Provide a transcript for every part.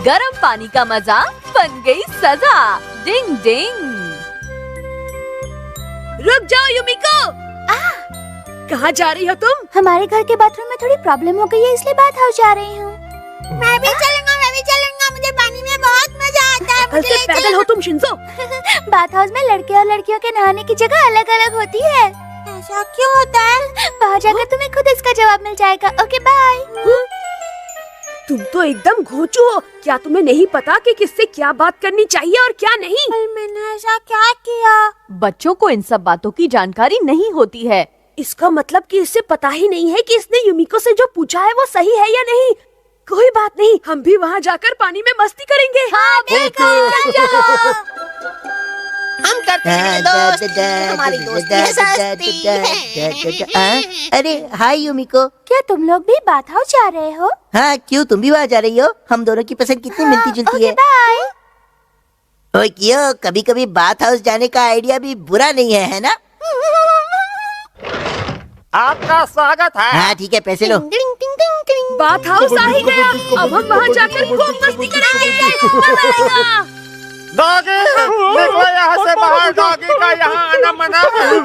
गरम पानी का मजा बन गई सजा। डिंग डिंग। रुक जाओ युमिको। कहाँ जा रही हो तुम? हमारे घर के बाथरूम में थोड़ी प्रॉब्लम हो गई है, इसलिए बाथ हाउस जा रही हूँ। मैं भी चलूंगा, मुझे पानी में बहुत मजा आता है। कल से पैदल हो तुम शिंजो। बाथ हाउस में लड़के और लड़कियों के नहाने की जगह अलग अलग होती है। ऐसा क्यों होता है? वहाँ जाकर तुम्हें खुद इसका जवाब मिल जाएगा। Okay bye. तुम तो एकदम घोंचू हो। क्या तुम्हें नहीं पता कि किससे क्या बात करनी चाहिए और क्या नहीं? मैंने ऐसा क्या किया? बच्चों को इन सब बातों की जानकारी नहीं होती है। इसका मतलब कि इसे पता ही नहीं है कि इसने युमिको से जो पूछा है वो सही है या नहीं। कोई बात नहीं, हम भी वहाँ जाकर पानी में मस्ती करेंगे। हाँ, बिल्कुल। हम करते हैं दोस्त, हमारी दोस्ती है सस्ती है। अरे हाय युमिको। क्या तुम लोग भी बाथ हाउस जा रहे हो? हाँ, क्यों तुम भी वहाँ जा रही हो? हम दोनों की पसंद कितनी मिलती जुलती है। बाय। ओए क्यों, कभी कभी बाथ हाउस जाने का आइडिया भी बुरा नहीं है ना? आपका स्वागत है। हाँ ठीक है, पैसे लो। बाथ हाउस आ ही गया। अब हम वहाँ जाकर खूब मस्ती करेंगे। मजा आएगा। डॉगी निकलो यहाँ से बाहर। डॉगी का यहाँ आना मना है।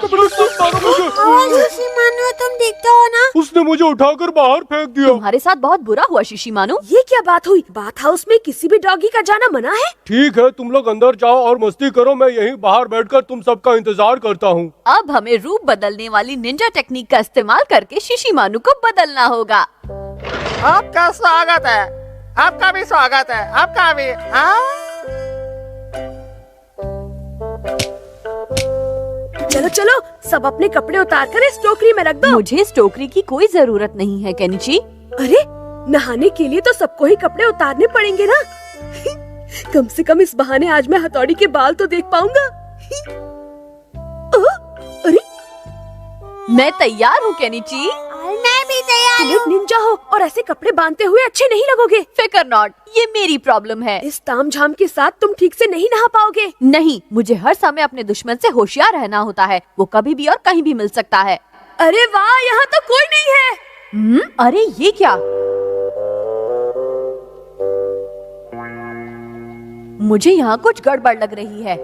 तुम दिखते हो ना? उसने मुझे उठाकर बाहर फेंक दिया। तुम्हारे साथ बहुत बुरा हुआ शिशिमानु। ये क्या बात हुई? बाथ हाउस में किसी भी डॉगी का जाना मना है? ठीक है, तुम लोग अंदर जाओ और मस्ती करो। मैं यहीं बाहर बैठकर तुम सबका इंतजार करता हूँ। अब हमें रूप बदलने वाली निंजा टेक्निक का इस्तेमाल करके शिशिमानु को बदलना होगा। आपका स्वागत है। आपका भी स्वागत है। आपका भी। चलो चलो, सब अपने कपड़े उतारकर इस टोकरी में रख दो। मुझे इस टोकरी की कोई जरूरत नहीं है केनिची। अरे, नहाने के लिए तो सबको ही कपड़े उतारने पड़ेंगे ना। कम से कम इस बहाने आज मैं हथौड़ी के बाल तो देख पाऊंगा। अरे, मैं तैयार हूँ केनिची। मैं भी तैयार तुम एक निंजा हो और ऐसे कपड़े बांधते हुए अच्छे नहीं लगोगे। फिकर नॉट, ये मेरी प्रॉब्लम है। इस तामझाम के साथ तुम ठीक से नहीं नहा पाओगे। नहीं, मुझे हर समय अपने दुश्मन से होशियार रहना होता है। वो कभी भी और कहीं भी मिल सकता है। अरे वाह, यहाँ तो कोई नहीं है। अरे ये क्या? मुझे यहाँ कुछ गड़बड़ लग रही है।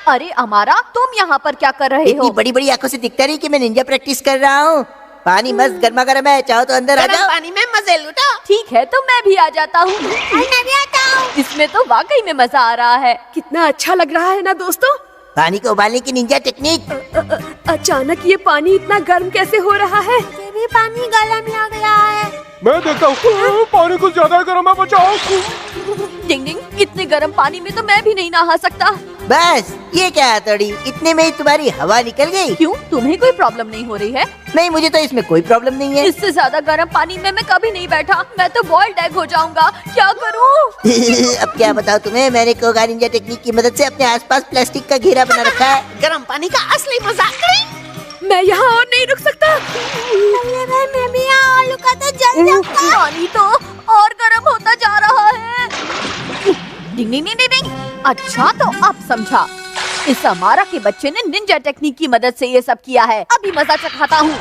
अरे अमारा, तुम यहाँ पर क्या कर रहे हो? इतनी बड़ी बड़ी आंखों से दिखता नहीं कि मैं निंजा प्रैक्टिस कर रहा हूँ। पानी मस्त गर्मा गर्म है, चाहो तो अंदर आ जाओ। पानी में मजे लुटो। ठीक है, तो मैं भी आ जाता हूँ। मैं भी आता हूँ। इसमें तो वाकई में मजा आ रहा है। कितना अच्छा लग रहा है ना दोस्तों? पानी को उबालने की निंजा टेक्निक। अचानक ये पानी इतना गर्म कैसे हो रहा है? मुझे भी पानी गरम लग रहा है। मैं देखता हूँ। पानी कुछ ज्यादा गर्म है, बचाओ। डिंग डिंग, इतने गर्म पानी में तो मैं भी नहीं नहा सकता। बस ये क्या हथौड़ी, इतने में ही तुम्हारी हवा निकल गई। क्यों, तुम्हें कोई प्रॉब्लम नहीं हो रही है? नहीं, मुझे तो इसमें कोई प्रॉब्लम नहीं है। इससे ज्यादा गर्म पानी में मैं कभी नहीं बैठा। मैं तो बॉइल्ड एग हो जाऊंगा। क्या करूं? अब क्या बताओ तुम्हें, मैंने कोगा निंजा टेक्निक की मदद से अपने आसपास प्लास्टिक का घेरा बना रखा है। गर्म पानी का असली मजाक करें। मैं यहाँ और नहीं रुक सकता। मैं भी यहाँ और रुका तो जल जाऊंगा। पानी तो और गर्म होता जा रहा है। डिंग डिंग डिंग डिंग। अच्छा, तो अब समझा। इस अमारा के बच्चे ने निंजा टेक्निक की मदद से ये सब किया है। अभी मजा चखाता हूँ।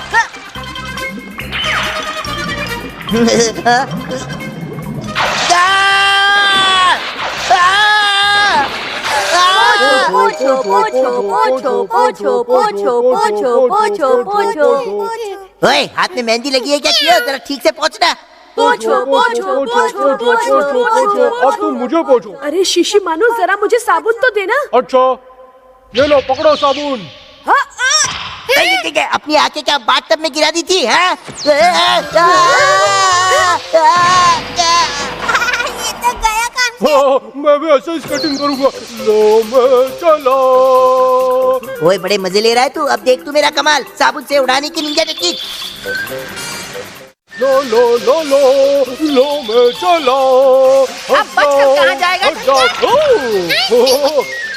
पोछो पोछो पोछो पोछो पोछो पोछो पोछो पोछो। ओए, हाथ में मेहंदी लगी है क्या? किया जरा ठीक से पहुँचना। पोछो पोछो पोछो पोछो पोछो। अब तुम मुझे पूछो। अरे शिशिमानु, जरा मुझे साबुन तो देना। अच्छा, ये लो पकड़ो साबुन। ठीक है, अपनी आंखें क्या बाथटब में गिरा दी थी? हाँ? ये तो गया काम से। हाँ, मैं भी ऐसे ही स्केटिंग करूंगा। लो मैं चला। ओए, बड़े मजे ले रहा है तू। अब देख तू मेरा कमाल, साबुन से उड़ाने की निंजा टेक्निक। लो लो लो लो लो मैं चला। अब बचकर कहाँ जाएगा?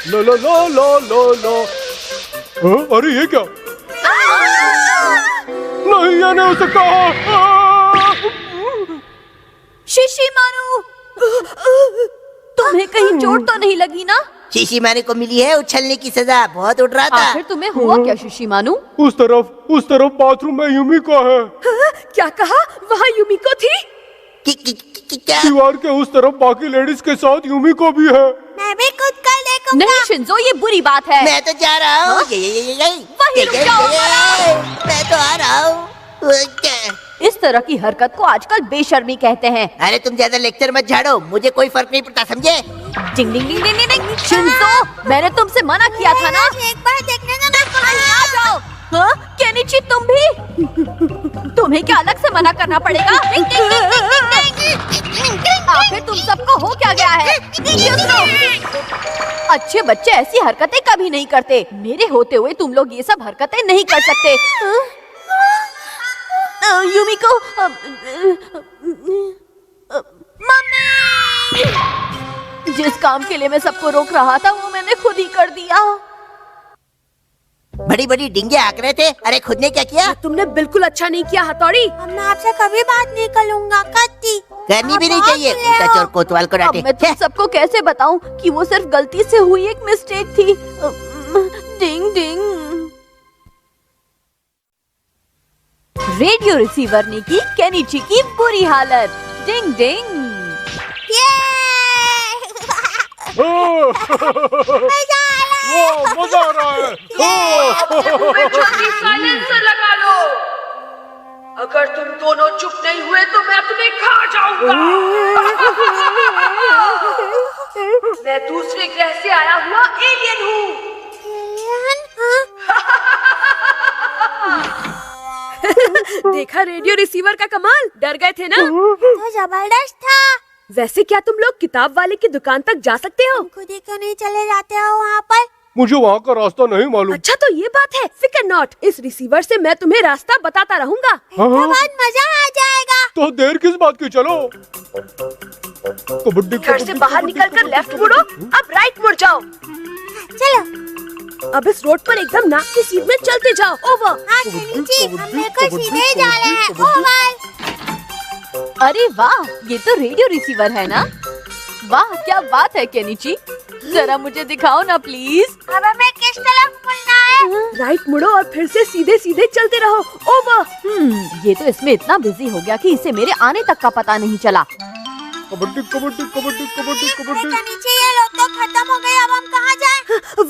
लो लो लो लो लो लो। अरे ये क्या? नहीं, ये नहीं हो सकता। शिशिमानु, तुम्हें कहीं चोट तो नहीं लगी ना? शिशिमानु को मिली है उछलने की सजा। बहुत उड़ रहा था। आखिर तुम्हें हुआ क्या शिशिमानु? उस तरफ बाथरूम में युमिको है। क्या कहा? वहाँ युमिको थी? क्या? दीवार के उस तरफ बाकी लेडीज के साथ यूमिको भी है। मैं भी खुद कर देखूंगा। नहीं शिंजो, ये बुरी बात है। मैं तो जा रहा हूँ। वहीं रुक जाओ, मैं तो आ रहा हूँ। इस तरह की हरकत को आजकल बेशर्मी कहते हैं। अरे तुम ज्यादा लेक्चर मत झाड़ो, मुझे कोई फर्क नहीं पड़ता, समझे? डिंग डिंग डिंग डिंग डिंग। शिंजो, मैंने तुमसे मना किया था ना। एक बार देखने का आ जाओ। हाँ, केनिची तुम भी? तुम्हें क्या अलग से मना करना पड़ेगा? आखिर तुम सबको हो क्या गया है? अच्छे बच्चे ऐसी हरकतें कभी नहीं करते। मेरे होते हुए तुम लोग ये सब हरकतें नहीं कर सकते। यूमिको, मम्मी! जिस काम के लिए मैं सबको रोक रहा था वो मैंने खुद ही कर दिया। बड़ी बड़ी डिंगे हाँक रहे थे। अरे खुद ने क्या किया? तुमने बिल्कुल अच्छा नहीं किया हथौड़ी। मैं आपसे कभी बात नहीं करूंगा, कत्ती। करनी भी नहीं चाहिए। सच और कोतवाल को अब डांटे। मैं तुम सबको कैसे बताऊं कि वो सिर्फ गलती से हुई एक मिस्टेक थी। डिंग डिंग। रेडियो रिसीवर ने की केनिची की बुरी हालत। डिंग डिंग। मजा आ रहा है। साइलेंसर लगा लो। अगर तुम दोनों चुप नहीं हुए तो मैं तुम्हें खा जाऊंगा। मैं दूसरे ग्रह से आया हुआ एलियन हूँ। देखा रेडियो रिसीवर का कमाल? डर गए थे ना? तो जबरदस्त था। वैसे क्या तुम लोग किताब वाले की दुकान तक जा सकते हो? खुद ही क्यों नहीं चले जाते हो वहाँ पर? मुझे वहाँ का रास्ता नहीं मालूम। अच्छा तो ये बात है, फिकर नॉट। इस रिसीवर से मैं तुम्हें रास्ता बताता रहूंगा। हाँ, बहुत मजा आ जाएगा। तो देर किस बात की, चलो। कबड्डी घर से बाहर निकलकर लेफ्ट मुड़ो, अब राइट मुड़ जाओ। चलो। अब इस रोड पर एकदम नाक की सीध में चलते जाओ। ओवर। हाँ केनिची, हम बिल्कुल सीधे ही जा रहे हैं। ओवर। अरे वाह, ये तो रेडियो रिसीवर है ना? वाह क्या बात है केनिची, जरा मुझे दिखाओ ना प्लीज। अब हमें किस तरफ मुड़ना है? राइट मुड़ो और फिर से सीधे सीधे चलते रहो। ओवर। ये तो इसमें इतना बिजी हो गया कि इसे मेरे आने तक का पता नहीं चला। कबड्डी कबड्डी कबड्डी कबड्डी कबड्डी। केनिची, ये लोग तो खत्म हो गए। अब हम कहाँ जाएं?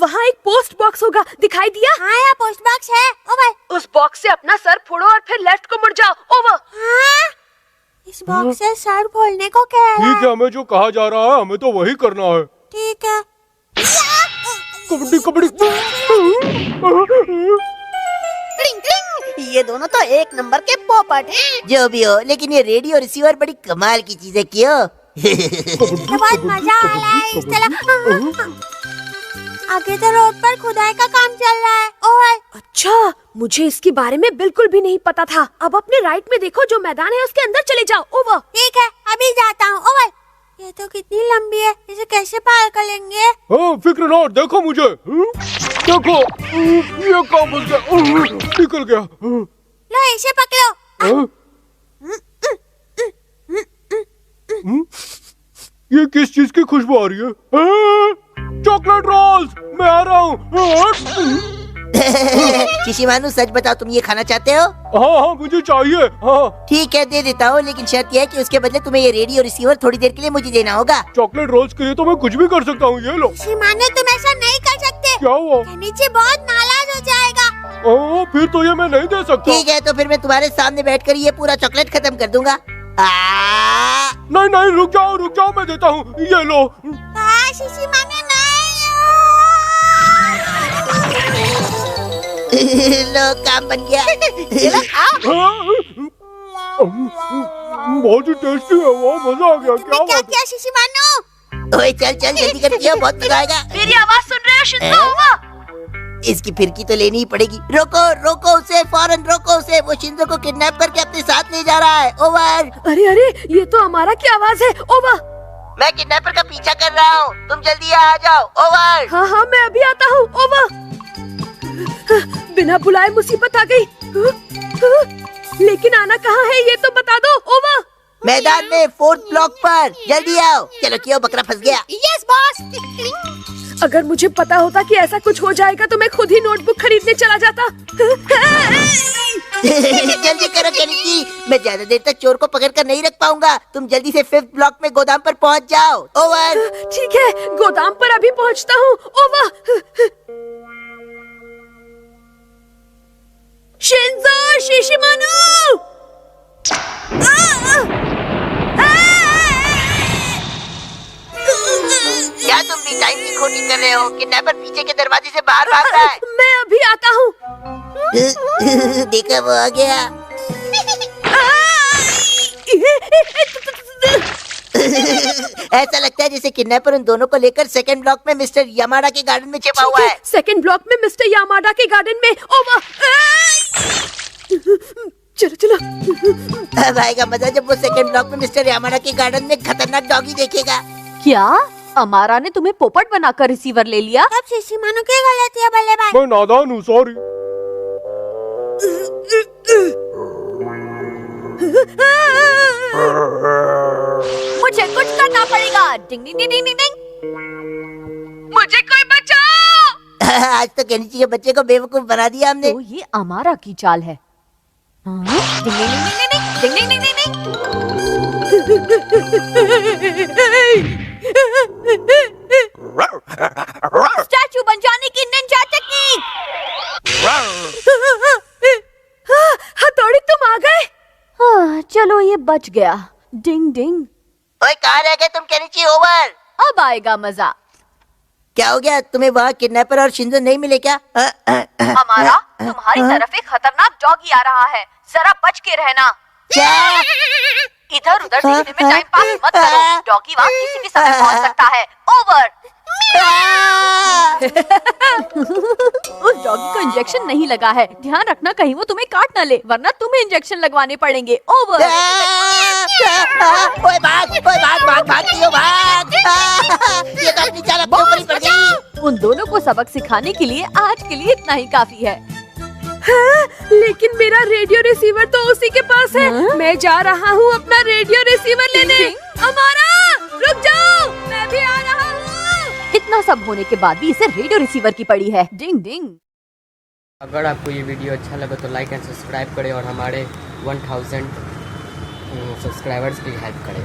वहाँ एक पोस्ट बॉक्स होगा, दिखाई दिया? हाँ, यहाँ पोस्ट बॉक्स है। ओवर। उस बॉक्स से अपना सर फोड़ो और फिर लेफ्ट को मुड़ जाओ। ओवर। हाँ? इस बॉक्स से सर खोलने को कह रहा ठीक है, हमें जो कहा जा रहा है हमें तो वही करना है। ठीक है। कबड्डी कबड्डी। ये दोनों तो एक नंबर के पोपट हैं। जो भी हो, लेकिन ये रेडियो रिसीवर बड़ी कमाल की चीज है, क्यों? बहुत मजा आ रहा है इस तरह। आगे तो रोड पर खुदाई का काम चल रहा है। ओवर। अच्छा, मुझे इसके बारे में बिल्कुल भी नहीं पता था। अब अपने राइट में देखो, जो मैदान है उसके अंदर चले जाओ। ओवर। ठीक है, अभी जाता हूँ। ओवर। ये तो कितनी लंबी है, इसे कैसे पार कर लेंगे? हाँ, फिक्र ना, देखो मुझे। देखो, ये काम फंस गया, निकल गया। लो इसे पकड़ो। ये किस चीज की खुशबू आ रही है? चॉकलेट रोल्स, मैं आ रहा हूँ। शिशिमानु, सच बताओ, तुम ये खाना चाहते हो? हाँ हाँ, मुझे चाहिए। हाँ, ठीक है, दे देता हूँ, लेकिन शर्त यह है कि उसके बदले तुम्हें ये रेडियो रिसीवर थोड़ी देर के लिए मुझे देना होगा। चॉकलेट रोल्स के लिए तो मैं कुछ भी कर सकता हूँ, ये लो। शिमानु, तुम ऐसा नहीं कर सकते। क्या हुआ? नीचे बहुत नाराज हो जाएगा। फिर तो ये मैं नहीं दे सकता। ठीक है, तो फिर मैं तुम्हारे सामने बैठकर ये पूरा चॉकलेट खत्म कर दूंगा। नहीं नहीं, रुक जाओ, मैं देता हूँ, ये लो। शिशिमानु, लो, काम बन गया। बहुत ही टेस्टी है, वो मजा आ गया। क्या क्या बात है? किया शिशिमानु? ओए चल चल, जल्दी कर दियो, बहुत मजा आएगा। मेरी आवाज सुन रहे हो शिंजो? ओवर। इसकी फिरकी तो लेनी ही पड़ेगी। रोको उसे, फौरन रोको उसे। वो शिंजो को किडनैप करके अपने साथ ले जा रहा है। ओवर। अरे अरे, ये तो हमारा की आवाज है। ओवर। मैं किडनैपर का पीछा कर रहा हूँ, तुम जल्दी आ जाओ। ओवर। हाँ हाँ, मैं अभी आता हूँ। ओवर। बिना बुलाए मुसीबत आ गई। लेकिन आना कहाँ है ये तो बता दो। ओवर। मैदान में 4th ब्लॉक पर, जल्दी आओ। चलो क्यों, बकरा फंस गया। Yes boss. अगर मुझे पता होता कि ऐसा कुछ हो जाएगा तो मैं खुद ही नोटबुक खरीदने चला जाता। जल्दी करो केनिची, मैं ज्यादा देर तक चोर को पकड़ कर नहीं रख पाऊंगा। तुम जल्दी से 5th ब्लॉक में गोदाम पर पहुंच जाओ। ओवर। ठीक है, गोदाम पर अभी पहुंचता हूँ। ओवर। शिंजो शिशिमानु! क्या तुम भी टाइम की खोटी कर रहे हो? किडनैपर पीछे के दरवाजे से बाहर भाग रहा है। मैं अभी आता हूँ। देखा, वो आ गया। ऐसा लगता है जैसे किडनैपर उन दोनों को लेकर 2nd ब्लॉक में मिस्टर यामाडा के गार्डन में छिपा हुआ है। 2nd ब्लॉक में मिस्टर यामाडा के गार्डन में। ओवर। चलो चलो। अब आएगा मजा जब वो 2nd ब्लॉक में मिस्टर यामाडा के गार्डन में खतरनाक डॉगी देखेगा। क्या अमारा ने तुम्हें पोपट बनाकर रिसीवर ले लिया? अब शिशिमानु की गलती है बल्लेबाज। मैं नादान हूँ, सॉरी। मुझे कुछ करना पड़ेगा। डिंग डिंग डिंग डिंग डिंग। मुझे कोई बचाओ। आज तो केनिची के बच्चे को बेवकूफ बना दिया हमने। तो ये अमारा की चाल है। हाँ? डिंग डिंग डिंग डिंग डिंग डिंग डिंग डिंग। स्टैचू बन जाने की निंजा टेक्निक। हथौड़ी, तुम आ गए? हाँ, चलो ये बच गया। डिंग डिंग। ओए, कहाँ रह गए तुम केनिची? ओवर। अब आएगा मजा। क्या हो गया? तुम्हें वहाँ किडनैपर और शिंजो नहीं मिले क्या? अमारा, तुम्हारी तरफ एक खतरनाक डॉगी आ रहा है, जरा बच के रहना। क्या? इधर उधर देखने में टाइम पास मत करो, डॉगी वहाँ किसी भी समय पहुँच सकता है। ओवर। उस डॉगी को इंजेक्शन नहीं लगा है, ध्यान रखना कहीं वो तुम्हें काट न ले, वरना तुम्हें इंजेक्शन लगवाने पड़ेंगे। ओवर। ओए भाग, भागियो भाग। ये तो अपनी चाल अपने ऊपर ही पड़ गई। उन दोनों को सबक सिखाने के लिए आज के लिए इतना ही काफी है। हाँ, लेकिन मेरा रेडियो रिसीवर तो उसी के पास है। मैं जा रहा हूँ अपना रेडियो रिसीवर लेने। अमारा, रुक जाओ, मैं भी आ रहा हूँ। इतना सब होने के बाद भी इसे रेडियो रिसीवर की पड़ी है। डिंग डिंग। अगर आपको ये वीडियो अच्छा लगा तो लाइक एंड सब्सक्राइब करें और हमारे 1000 सब्सक्राइबर्स की हेल्प करें।